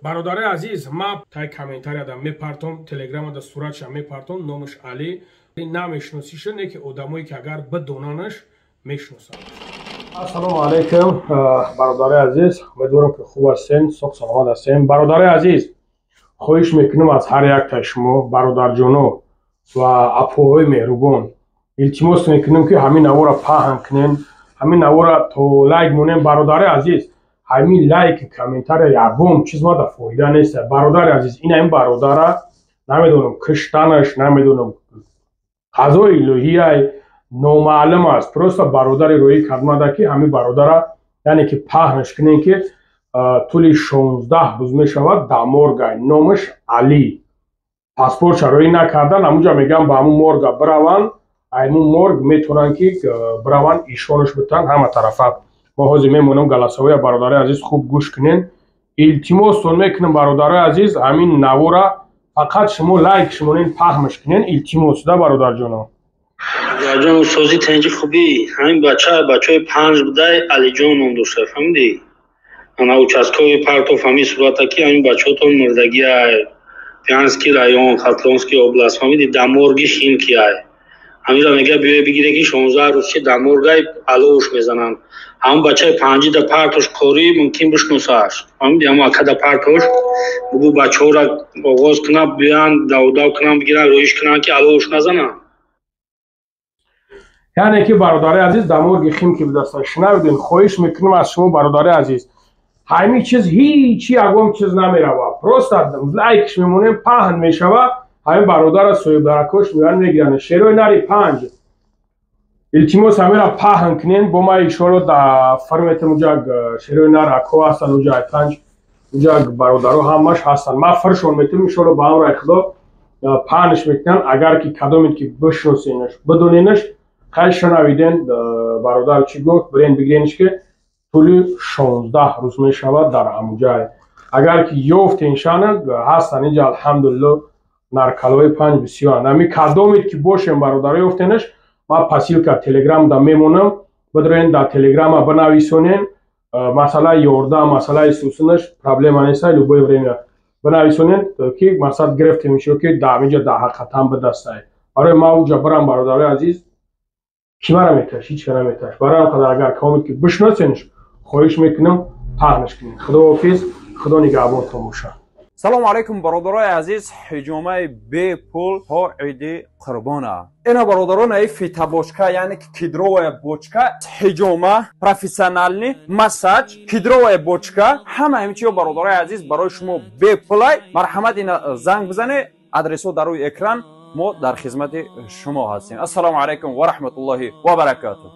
برادر عزیز ما تای کامنتاری دادم میپرتم تلگرام دا صورتش میپرتم نامش علی نمیشناسیش نه که آدمایی که اگر بدوننش میشناسن. السلام علیکم برادر عزیز، امیدوارم که خوب هستین، صحت سلامت هستین. برادر عزیز خواهش میکنم از هر یک تا شما برادر جانو و اپوهای مهربان التماس میکنم که همین نوارا پهن کنین، همین نوارا تو لایک مونین. برادر عزیز همین لایک کامنتار یابم چیز ما دا فایده نیست. برادر عزیز این برادر نمیدونم کشتنش نمیدونم غذای الهی نامعلوم است، پروستا برادر روی کدمه که همین برادر یعنی که پهنش کنین که طول 16 روز می شود در مرگ. نامش علی، پاسپورت روی نکردن، همونجا میگم با همون مرگ بروان، همون مرگ میتونن که بروان ایشونش بتن همه طرفه. ما حاضر میمونم گلاسوی برادر عزیز خوب گوش کنین. التماستون میکنم برادر عزیز همین نوارا فقط شما لایک شمونین پهنش کنین. التماس ده برادر جانم. جان سازی تنجی خوبی همین بچه 5 بوده علی جان نام داشته فهمیدی؟ انا участковый партов همین صورت که همین بچه تون مردگی های پیانسکی رایون خطلانسکی اوبلاست فهمیدی؟ دمورگی شین کی های همین را میگه بیای بگیره که 16 روز چه دمورگای علوش میزنن. هم بچه 5 دا پارتوش کوری ممکن بشناساش فهمیدی؟ اما که دا پارتوش بگو بچه ها را آغاز کنن بیان داو کنن بگیرن رویش کنن که علوش نزنن. یعنی که برادر عزیز دمورگی خیم که بدستان شنودین. خواهش میکنم از شما برادر عزیز همین چیز هیچی اگم چیز نمیره، پروست لایکش میمونه پهن میشوه. همین برادر سویب درکش میان میگیرن شیروی نری 5 التماس همین را پهن کنین. با ما ایشالو در فرمت مجاگ شیروی نر اکو هستن اونجا 5 اونجا برادرها همش هستن. ما فرشون میتونیم ایشالو با هم را اخدا پهنش میکنن. اگر که کدومی که بشناسینش بدونینش خیلی شنویدین برادر چی گفت برین بگیرینش که طول 16 روز می شود در همون جای. اگر که یافتین شانه هستن اینجا الحمدلله نرکلوی 5 بسیار نمی کدومید که باشیم برادر یافتینش ما پسیل که تلگرام دا میمونم بدرین در تلگرام بنویسونین مسئله یورده مسئله سوسنش پرابلم نیست لوبای برین بنویسونین که مسئله گرفته میشه که در اینجا در حقیقت هم به دست آید. برای ما اونجا برم برادر عزیز کی مرا میتاش هیچ کنه میتاش برای خدا اگر کامل که بشناسینش خواهش میکنم پهنش کنین. خدا حافظ، خدا نگهبانتون باشه. سلام علیکم برادرای عزیز. حجامه بی پول ها عید قربانه. اینا برادران ای فیتا بوچکا یعنی کیدروی بوچکا حجامه پروفесіональний مساج کیدروی بوچکا همه همچی برادرای عزیز برای شما بی پولای مرحمت اینا زنگ بزنه ادرسو در روی اکران ما در خدمت شما هستیم. السلام علیکم و رحمت الله و برکاته.